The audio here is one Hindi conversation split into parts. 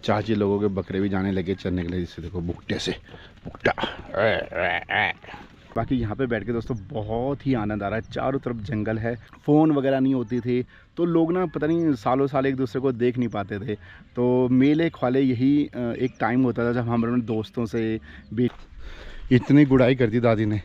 चाची लोगों के बकरे भी जाने लगे चरने के लिए, जिससे देखो बुकटे से बुकटा। बाकी यहाँ पे बैठ के दोस्तों बहुत ही आनंद आ रहा है। चारों तरफ जंगल है, फ़ोन वगैरह नहीं होती थी, तो लोग ना पता नहीं सालों साल एक दूसरे को देख नहीं पाते थे। तो मेले ख्वाले यही एक टाइम होता था जब हम अपने दोस्तों से भी इतनी गुड़ाई कर दी दादी ने।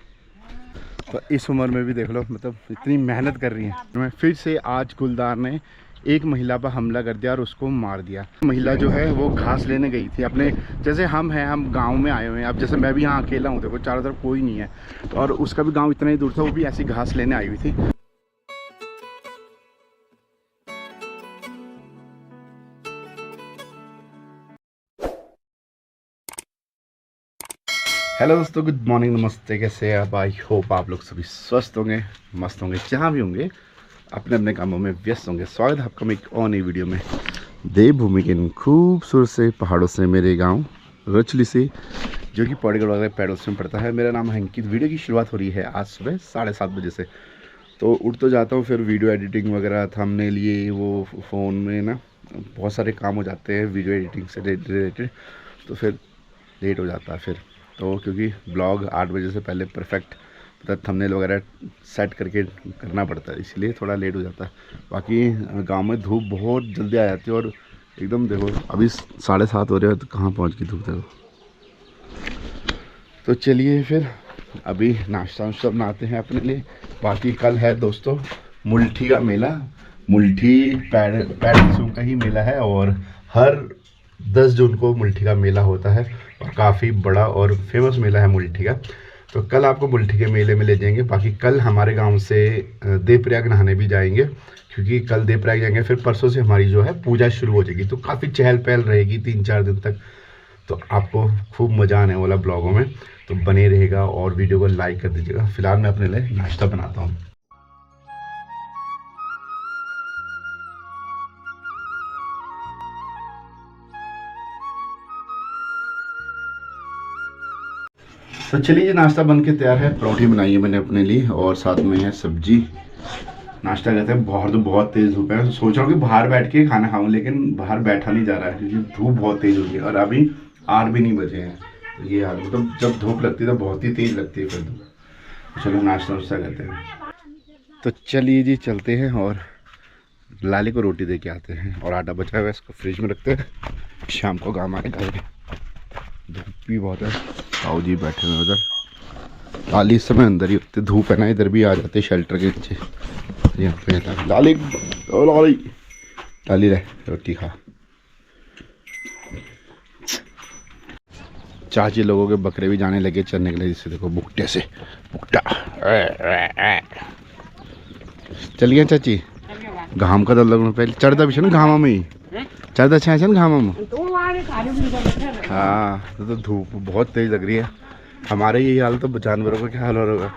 तो इस उम्र में भी देख लो, मतलब इतनी मेहनत कर रही है। मैं फिर से आज गुलदार ने एक महिला पर हमला कर दिया और उसको मार दिया। महिला जो है वो घास लेने गई थी अपने, जैसे हम गांव में आए हुए हैं। अब जैसे मैं भी यहाँ अकेला हूँ, देखो चारों तरफ कोई नहीं है, और उसका भी गांव इतना ही दूर था, वो भी ऐसी घास लेने आई हुई थी। हेलो दोस्तों, गुड मॉर्निंग, नमस्ते, कैसे आप? आई होप आप लोग सभी स्वस्थ होंगे, मस्त होंगे, जहाँ भी होंगे अपने अपने कामों में व्यस्त होंगे। स्वागत है आपका एक और नई वीडियो में। देवभूमि के इन खूबसूरत से पहाड़ों से मेरे गांव रचली से, जो कि पौड़ीगढ़ वगैरह पैडल्स में पड़ता है। मेरा नाम है अंकित। वीडियो की शुरुआत हो रही है आज सुबह 7:30 बजे से। तो उठ तो जाता हूँ, फिर वीडियो एडिटिंग वगैरह थंबनेल लिए वो फ़ोन में ना बहुत सारे काम हो जाते हैं वीडियो एडिटिंग से रिलेटेड, तो फिर लेट हो जाता है फिर। तो क्योंकि ब्लॉग 8 बजे से पहले परफेक्ट मतलब थंबनेल वगैरह सेट करके करना पड़ता है, इसलिए थोड़ा लेट हो जाता है। बाकी गांव में धूप बहुत जल्दी आ जाती है, और एकदम देखो अभी 7:30 हो रहे हैं तो कहाँ पहुँच गई धूप, देखो। तो चलिए फिर अभी नाश्ता वाश्ता बनाते हैं अपने लिए। बाकी कल है दोस्तों मुल्ठी का मेला। मुल्ठी पैडल्सों का ही मेला है, और हर 10 जून को मुल्ठी का मेला होता है, और काफ़ी बड़ा और फेमस मेला है मुल्ठी का। तो कल आपको मुल्ठी के मेले में ले जाएंगे। बाकी कल हमारे गांव से देवप्रयाग नहाने भी जाएंगे, क्योंकि कल देवप्रयाग जाएंगे, फिर परसों से हमारी जो है पूजा शुरू हो जाएगी। तो काफ़ी चहल पहल रहेगी 3-4 दिन तक। तो आपको खूब मज़ा आने वाला ब्लॉगों में, तो बने रहेगा और वीडियो को लाइक कर दीजिएगा। फिलहाल मैं अपने लिए नाश्ता बनाता हूँ। तो चलिए, नाश्ता बन के तैयार है। परोठी बनाई है मैंने अपने लिए, और साथ में है सब्जी। नाश्ता करते हैं। बाहर तो बहुत तेज़ धूप है, सोच रहा हूँ कि बाहर बैठ के खाना खाऊं, लेकिन बाहर बैठा नहीं जा रहा है क्योंकि धूप बहुत तेज़ होगी, और अभी 8 भी नहीं बजे हैं। तो ये हाल, मतलब जब धूप लगती है तो बहुत ही तेज़ लगती है फिर धूप। तो चलो नाश्ता वाश्ता करते हैं। तो चलिए जी, चलते हैं और लाली को रोटी दे के आते हैं, और आटा बचा हुआ है इसको फ्रिज में रखते हैं, शाम को काम आएगा। धूप भी बहुत है। ताऊ जी बैठे हुए उधर। लाली इस समय अंदर ही होते, धूप है ना, इधर भी आ जाते शेल्टर के नीचे। यहाँ पे लाली, ओ लाली, लाली रहे रोटी खा। चाची लोगों के बकरे भी जाने लगे चरने के लिए, जिससे देखो बुकटे से बुकटा। चलिए चाची, घाम का तो पहले चढ़ता भी ना घामा में ही चढ़ता छा ना घामा में। हाँ, तो धूप बहुत तेज लग रही है। हमारे यही हाल, तो जानवरों का क्या हाल हो रहा होगा।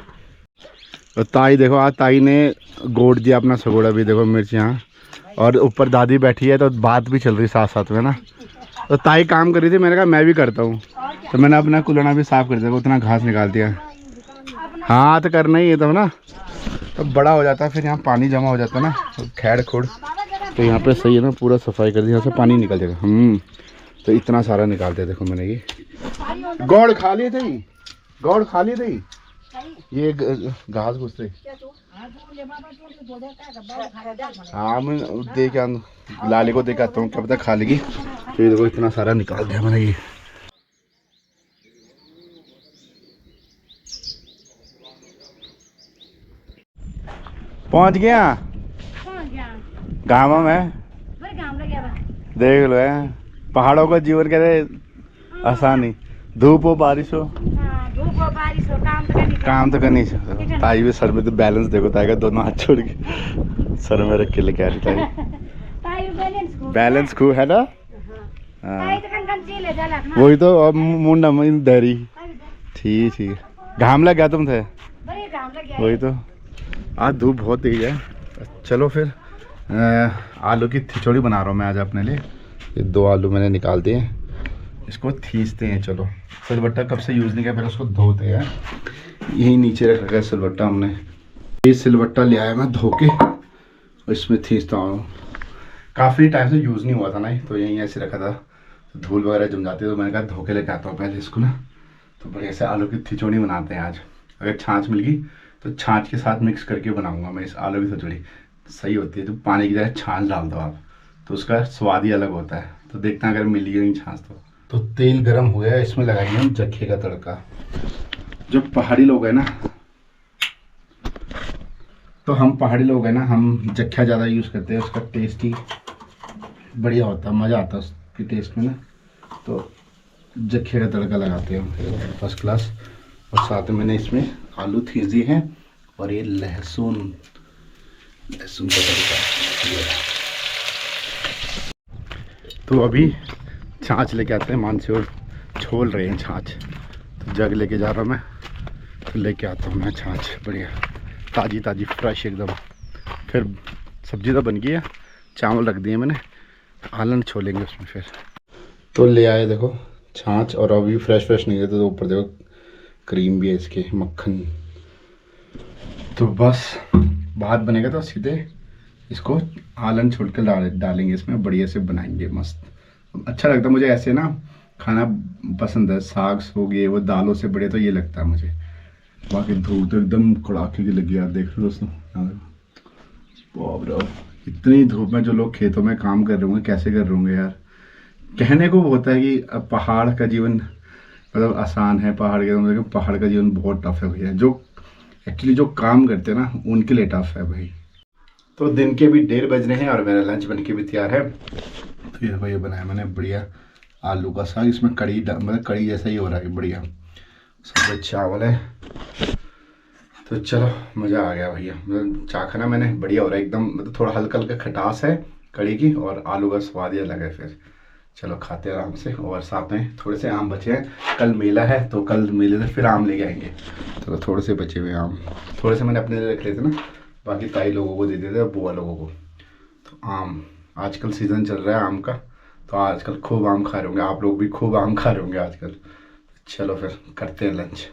तो ताई देखो, आज ताई ने गोड़ दिया अपना सगोड़ा भी, देखो मिर्च यहाँ, और ऊपर दादी बैठी है, तो बात भी चल रही साथ साथ में ना। तो ताई काम कर रही थी, मैंने कहा मैं भी करता हूँ, तो मैंने अपना कुल्हड़ा भी साफ कर दिया, उतना घास निकाल दिया। हाँ, तो करना ही है तब ना, तो बड़ा हो जाता है, फिर यहाँ पानी जमा हो जाता है ना, खैड़ खोड़। तो यहाँ पे सही है ना, पूरा सफाई कर दी, यहाँ से पानी निकल जाएगा। तो इतना सारा निकालते, देखो मैंने ये गौड़ खा लिए थे, गौड़ खा लिए थे, ये घास घुसते। हाँ, मैं दे के लाली को दे के आता हूँ, क्या पता खा लेगी। तो ये देखो इतना सारा निकाल दिया मैंने ये। पहुंच गया गाँव में, देख लो है पहाड़ों का जीवन कहते आसानी, धूप हो बारिश हो, काम तो करनी चाहिए। ताई भी सर में, तो बैलेंस देखो ताई का, दोनों हाथ छोड़ के सर में रख के लेके आ रही ताई। बैलेंस खूब है ना। हाँ, वही तो, अब मुंडा में दहरी। ठीक ठीक, घाम लग गया तुम थे, वही तो। आज धूप बहुत तेज है। चलो फिर आलू की खिचड़ी बना रहा हूँ मैं आज अपने लिए। ये 2 आलू मैंने निकाल दिए, इसको थीसते हैं। चलो, सिलबट्टा कब से यूज़ नहीं किया, पहले उसको धोते हैं। यही नीचे रख रखा है सिलबट्टा हमने। ये सिलबट्टा ले आया मैं धो के, इसमें थीसता हूँ। काफ़ी टाइम से यूज़ नहीं हुआ था ना, तो यहीं ऐसे रखा था, तो धूल वगैरह जम जाती है, तो मैंने कहा धो के लेके आता हूँ पहले इसको ना। तो बढ़िया से आलू की खिचड़ी बनाते हैं आज। अगर छाछ मिल गई तो छाछ के साथ मिक्स करके बनाऊंगा मैं इस आलू की खिचड़ी, सही होती है। तो पानी की जगह छाछ डाल दो आप, तो उसका स्वाद ही अलग होता है। तो देखते हैं अगर मिली नहीं छाछ तो तेल गरम हो गया, इसमें लगाएंगे हम जखे का तड़का। जो पहाड़ी लोग हैं ना, तो हम पहाड़ी लोग हैं ना, हम जख्या ज़्यादा यूज़ करते हैं। उसका टेस्ट ही बढ़िया होता है, मज़ा आता है उसके टेस्ट में ना। तो जखे का तड़का लगाते हैं हम फर्स्ट क्लास। और साथ में मैंने इसमें आलू थीस दिए हैं और ये लहसुन का तड़का। तो अभी छाछ लेके आते हैं, मानसी और छोल रहे हैं छाछ। तो जग लेके जा रहा हूँ मैं, तो लेके आता हूँ मैं छाछ बढ़िया ताज़ी ताज़ी फ्रेश एकदम। फिर सब्जी तो बन गई है, चावल रख दिए मैंने, आलन छोलेंगे उसमें फिर। तो ले आए देखो छाछ, और अभी फ्रेश फ्रेश नहीं देते, तो ऊपर देखो क्रीम भी है इसके, मक्खन। तो बस भात बनेगा तो सीधे इसको आलन छोड़ कर डालेंगे इसमें, बढ़िया से बनाएंगे मस्त। अच्छा लगता है मुझे ऐसे ना खाना पसंद है। साग हो गए वो दालों से बढ़िया तो ये लगता है मुझे। बाकी धूप तो एकदम कड़ाके की लगी यार, देख लो दोस्तों। बाप रे, इतनी धूप में जो लोग खेतों में काम कर रहे होंगे कैसे कर रहे होंगे यार। कहने को होता है कि अब पहाड़ का जीवन मतलब आसान है, पहाड़ के मतलब पहाड़ का जीवन बहुत टफ है भैया। जो एक्चुअली जो काम करते हैं ना उनके लिए टफ है भाई। तो दिन के भी 1:30 बज रहे हैं और मेरा लंच बन के भी तैयार है। तो ये भाई बनाया मैंने बढ़िया आलू का साग, इसमें कड़ी मतलब कड़ी जैसा ही हो रहा है बढ़िया। सफेद चावल है। तो चलो मज़ा आ गया भैया, मतलब चाखना मैंने बढ़िया हो रहा है एकदम। मतलब थोड़ा हल्का हल्का खटास है कड़ी की, और आलू का स्वाद ही अलग है। फिर चलो खाते हैं आराम से। और साथ में थोड़े से आम बचे हैं, कल मेला है तो कल मेले से फिर आम लेके आएंगे। तो थोड़े से बचे हुए आम, थोड़े से मैंने अपने लिए रख लिए थे ना, बाकी ताई लोगों को दे देते थे, बुआ लोगों को। तो आम आजकल सीज़न चल रहा है आम का, तो आजकल खूब आम खा रहे होंगे आप लोग भी, खूब आम खा रहे होंगे आजकल। चलो फिर करते हैं लंच।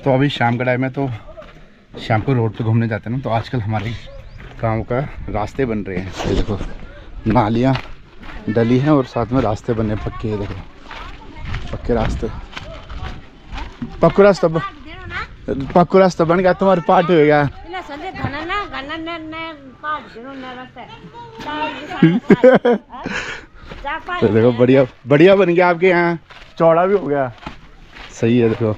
तो अभी शाम का टाइम है, तो शाम को रोड पे घूमने जाते हैं ना। तो आजकल हमारे गांव का रास्ते बन रहे हैं, ये देखो नालियाँ डली हैं और साथ में रास्ते बने पक्के। ये देखो पक्के रास्ते, पक्का रास्ता बन गया, तुम्हारे पार्ट हो गया। तो देखो बढ़िया बढ़िया बन गया, आपके यहाँ चौड़ा भी हो गया, सही है। देखो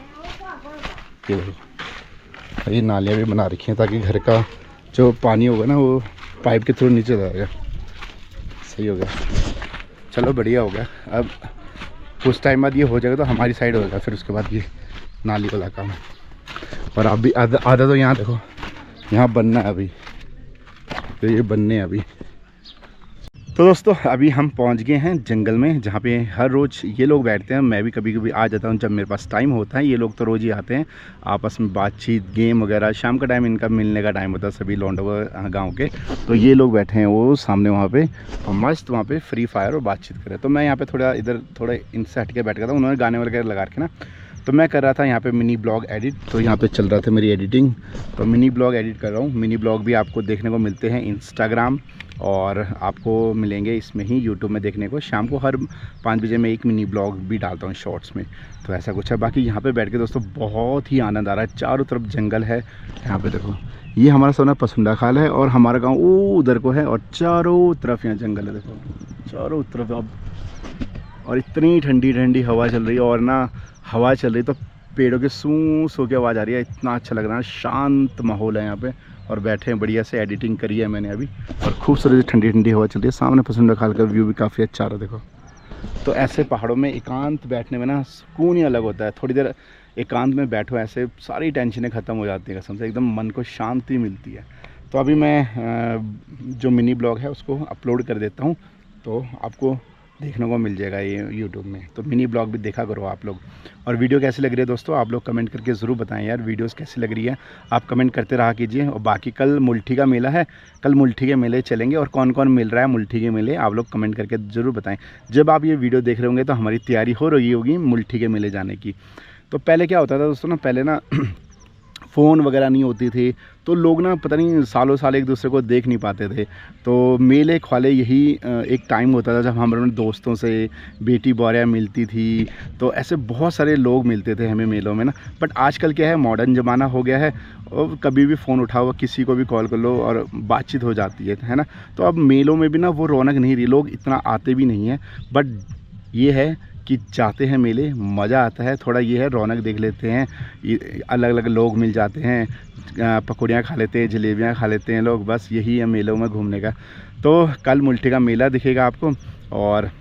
ये देखो ये नालियाँ भी बना रखी हैं ताकि घर का जो पानी होगा ना वो पाइप के थ्रू नीचे जाएगा, सही हो गया। चलो बढ़िया हो गया। अब कुछ टाइम बाद ये हो जाएगा तो हमारी साइड होगा, फिर उसके बाद ये नाली वाला काम। और अभी आधा तो यहाँ देखो यहाँ बनना है अभी, तो ये बनने हैं अभी। तो दोस्तों अभी हम पहुंच गए हैं जंगल में, जहाँ पे हर रोज़ ये लोग बैठते हैं। मैं भी कभी कभी आ जाता हूँ जब मेरे पास टाइम होता है। ये लोग तो रोज़ ही आते हैं, आपस में बातचीत गेम वगैरह। शाम का टाइम इनका मिलने का टाइम होता है सभी लौंडों गांव के। तो ये लोग बैठे हैं वो सामने वहाँ पे, और मस्त वहाँ पे फ्री फायर और बातचीत करें। तो मैं यहाँ पे थोड़ा इधर थोड़ा इनसे हट के बैठ गया था, उन्होंने गाने वगैरह लगा के ना, तो मैं कर रहा था यहाँ पे मिनी ब्लॉग एडिट। तो यहाँ पे चल रहा था मेरी एडिटिंग, तो मिनी ब्लॉग एडिट कर रहा हूँ। मिनी ब्लॉग भी आपको देखने को मिलते हैं इंस्टाग्राम, और आपको मिलेंगे इसमें ही यूट्यूब में देखने को। शाम को हर 5 बजे मैं एक मिनी ब्लॉग भी डालता हूँ शॉर्ट्स में। तो ऐसा कुछ है। बाकी यहाँ पे बैठ के दोस्तों बहुत ही आनंद आ रहा है। चारों तरफ जंगल है। यहाँ पे देखो ये हमारा सोना पसुंडा खाल है, और हमारा गाँव वो उधर को है, और चारों तरफ यहाँ जंगल है। देखो चारों तरफ अब, और इतनी ठंडी ठंडी हवा चल रही है, और ना हवा चल रही तो पेड़ों के सूं सो की आवाज़ आ रही है। इतना अच्छा लग रहा है, शांत माहौल है यहाँ पे, और बैठे हैं बढ़िया से। एडिटिंग करी है मैंने अभी, और खूबसूरत ठंडी ठंडी हवा चल रही है। सामने पसुंडा खाल का व्यू भी काफ़ी अच्छा आ रहा है देखो। तो ऐसे पहाड़ों में एकांत बैठने में ना सुकून ही अलग होता है। थोड़ी देर एकांत में बैठो, ऐसे सारी टेंशनें ख़त्म हो जाती हैं कसम से, एकदम मन को शांति मिलती है। तो अभी मैं जो मिनी ब्लॉग है उसको अपलोड कर देता हूँ, तो आपको देखने को मिल जाएगा ये यूट्यूब में। तो मिनी ब्लॉग भी देखा करो आप लोग। और वीडियो कैसी लग रही है दोस्तों, आप लोग कमेंट करके ज़रूर बताएं यार, वीडियोस कैसी लग रही है। आप कमेंट करते रहा कीजिए। और बाकी कल मुल्ठी का मेला है, कल मुल्ठी के मेले चलेंगे, और कौन कौन मिल रहा है मुल्ठी के मेले आप लोग कमेंट करके ज़रूर बताएँ। जब आप ये वीडियो देख रहे होंगे तो हमारी तैयारी हो रही होगी मुल्ठी के मेले जाने की। तो पहले क्या होता था दोस्तों ना, पहले ना फ़ोन वगैरह नहीं होती थी, तो लोग ना पता नहीं सालों साल एक दूसरे को देख नहीं पाते थे। तो मेले ख्वाले यही एक टाइम होता था जब हम अपने दोस्तों से बेटी बौरियाँ मिलती थी, तो ऐसे बहुत सारे लोग मिलते थे हमें मेलों में ना। बट आजकल क्या है, मॉडर्न ज़माना हो गया है और कभी भी फ़ोन उठाओ, किसी को भी कॉल कर लो और बातचीत हो जाती है ना। तो अब मेलों में भी ना वो रौनक नहीं रही, लोग इतना आते भी नहीं हैं। बट ये है कि जाते हैं मेले, मज़ा आता है थोड़ा, ये है रौनक देख लेते हैं, अलग अलग लोग मिल जाते हैं, पकौड़ियाँ खा लेते हैं, जलेबियाँ खा लेते हैं लोग, बस यही है मेलों में घूमने का। तो कल मुल्ठी का मेला दिखेगा आपको, और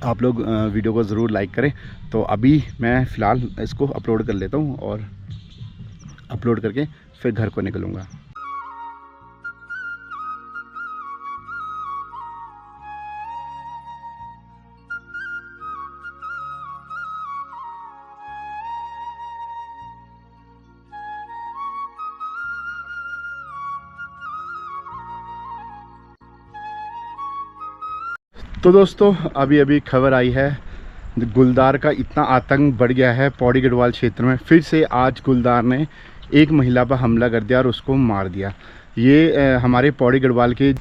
आप लोग वीडियो को ज़रूर लाइक करें। तो अभी मैं फ़िलहाल इसको अपलोड कर लेता हूँ और अपलोड करके फिर घर को निकलूँगा। तो दोस्तों अभी अभी खबर आई है, गुलदार का इतना आतंक बढ़ गया है पौड़ी गढ़वाल क्षेत्र में। फिर से आज गुलदार ने एक महिला पर हमला कर दिया और उसको मार दिया। ये हमारे पौड़ी गढ़वाल के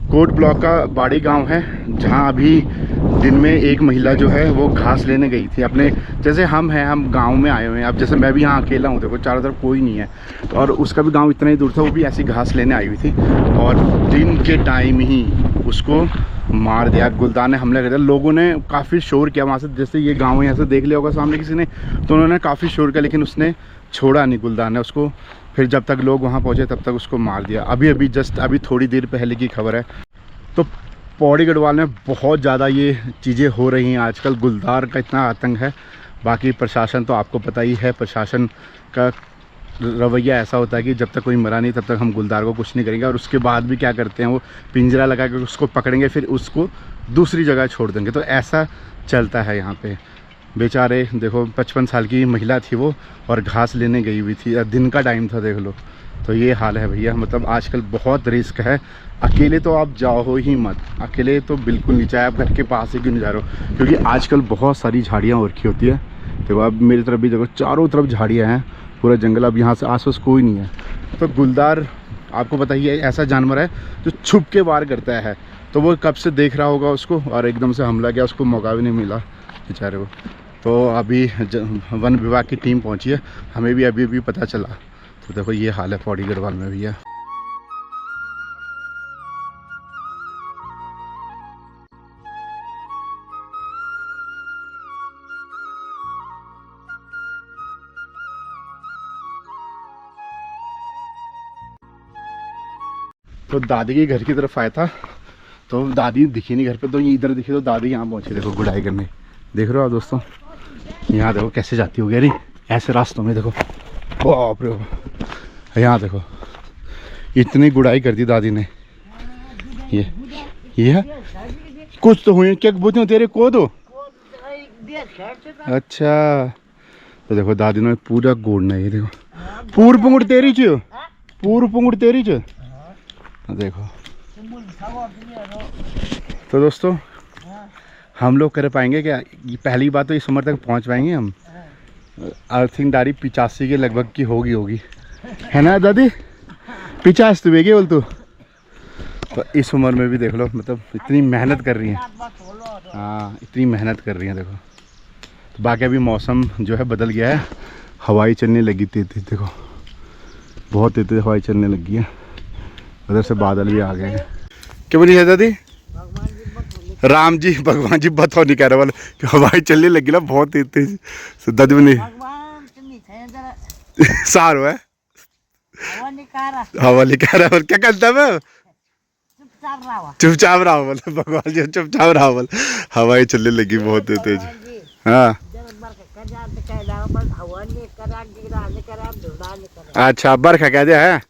कोट ब्लॉक का बाड़ी गांव है, जहां अभी दिन में एक महिला जो है वो घास लेने गई थी अपने, जैसे हम हैं, हम गांव में आए हुए हैं। अब जैसे मैं भी यहाँ अकेला हूँ, देखो चारों तरफ कोई नहीं है, और उसका भी गांव इतना ही दूर था, वो भी ऐसी घास लेने आई हुई थी और दिन के टाइम ही उसको मार दिया। गुलदार ने हमला कर दिया। लोगों ने काफ़ी शोर किया वहाँ से, जैसे ये गाँव यहाँ से देख लिया होगा सामने किसी ने, तो उन्होंने काफ़ी शोर किया, लेकिन उसने छोड़ा नहीं गुलदार ने उसको। फिर जब तक लोग वहाँ पहुँचे तब तक उसको मार दिया। अभी जस्ट अभी थोड़ी देर पहले की खबर है। तो पौड़ी गढ़वाल में बहुत ज़्यादा ये चीज़ें हो रही हैं आजकल, गुलदार का इतना आतंक है। बाकी प्रशासन तो आपको पता ही है, प्रशासन का रवैया ऐसा होता है कि जब तक कोई मरा नहीं तब तक हम गुलदार को कुछ नहीं करेंगे, और उसके बाद भी क्या करते हैं, वो पिंजरा लगा कर उसको पकड़ेंगे, फिर उसको दूसरी जगह छोड़ देंगे। तो ऐसा चलता है यहाँ पे। बेचारे देखो 55 साल की महिला थी वो, और घास लेने गई हुई थी, दिन का टाइम था, देख लो। तो ये हाल है भैया, मतलब आजकल बहुत रिस्क है। अकेले तो आप जाओ ही मत, अकेले तो बिल्कुल नहीं, चाहे आप घर के पास ही क्यों नहीं जा रहे हो, क्योंकि आजकल बहुत सारी झाड़ियाँ हो रखी होती है। देखो अब मेरी तरफ भी देखो, चारों तरफ झाड़ियाँ हैं, पूरा जंगल। अब यहाँ से आसपास कोई नहीं है। तो गुलदार आपको पता ही है, ऐसा जानवर है जो छुप के वार करता है। तो वो कब से देख रहा होगा उसको, और एकदम से हमला किया, उसको मौका भी नहीं मिला बेचारे को। तो अभी वन विभाग की टीम पहुंची है, हमें भी अभी पता चला। तो देखो ये हाल है पौड़ी गढ़वाल में भी है। तो दादी के घर की तरफ आया था, तो दादी दिखी नहीं घर पे, तो ये इधर दिखी, तो दादी यहाँ पहुंची देखो गुड़ाई करने। देख रहे हो आप दोस्तों, यहाँ देखो कैसे जाती होगी, अरे ऐसे रास्तों में देखो, बाप रे बाप। यहाँ देखो इतनी गुड़ाई कर दी दादी ने। ये है कुछ तो हुई, क्या बोलते हो तेरे को दो। अच्छा, तो देखो दादी ने पूरा गोड़ना, ये देखो पूर पुंगड़ तेरी च, पूर पुंगड़ तेरी च, देखो। तो दोस्तों हम लोग कर पाएंगे क्या, पहली बात तो इस उम्र तक पहुंच पाएंगे हम? आई थिंक दादी 85 के लगभग की होगी, है ना दादी? 50 तो बेगे बोल तू। तो इस उम्र में भी देख लो, मतलब इतनी मेहनत कर रही हैं। हाँ इतनी मेहनत कर रही हैं देखो। तो बाकी अभी मौसम जो है बदल गया है, हवाई चलने लगी थी, देखो बहुत तेज हवाई चलने लगी है। उधर से बादल भी आ गए हैं। क्या बोली है दादी? राम जी भगवान जी बताओ, नहीं कह रहा वाले कि हवाई चलने लगी ना बहुत तेज। दादी बनी सारो है, हवा नहीं कह रहा, और क्या करता मैं चुपचाप रहा बोले, भगवान जी चुपचाप रहा बोले, हवाई चलने लगी बहुत तेज। हाँ अच्छा, बरखा कह दिया है।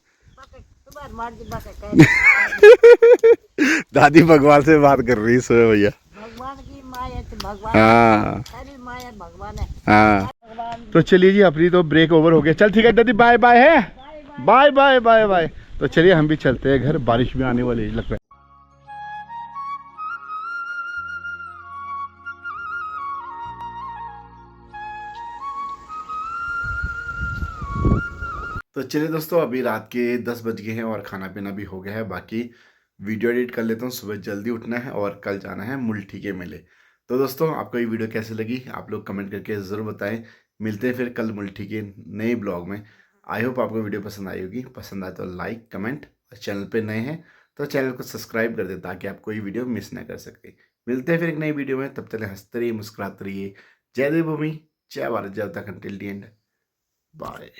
दादी भगवान से बात कर रही है भैया। हाँ हाँ, तो चलिए जी अपनी तो ब्रेक ओवर हो गया। चल ठीक है दादी, बाय बाय है, बाय बाय बाय बाय। तो चलिए हम भी चलते हैं घर, बारिश भी आने वाली लगता है। तो चलिए दोस्तों, अभी रात के 10 बज गए हैं और खाना पीना भी हो गया है। बाकी वीडियो एडिट कर लेता हूँ, सुबह जल्दी उठना है और कल जाना है मुल्ठी के मेले। तो दोस्तों, आपको ये वीडियो कैसी लगी आप लोग कमेंट करके ज़रूर बताएं। मिलते हैं फिर कल मुल्ठी के नए ब्लॉग में। आई होप आपको वीडियो पसंद आई होगी। पसंद आए तो लाइक कमेंट, और चैनल पे नए हैं तो चैनल को सब्सक्राइब कर दें ताकि आप कोई वीडियो मिस ना कर सके। मिलते हैं फिर एक नई वीडियो में, तब तक हंसते रहिए, मुस्कुराते रहिए। जय देवभूमि, जय भारत, जय Uttarakhand, till the end, bye.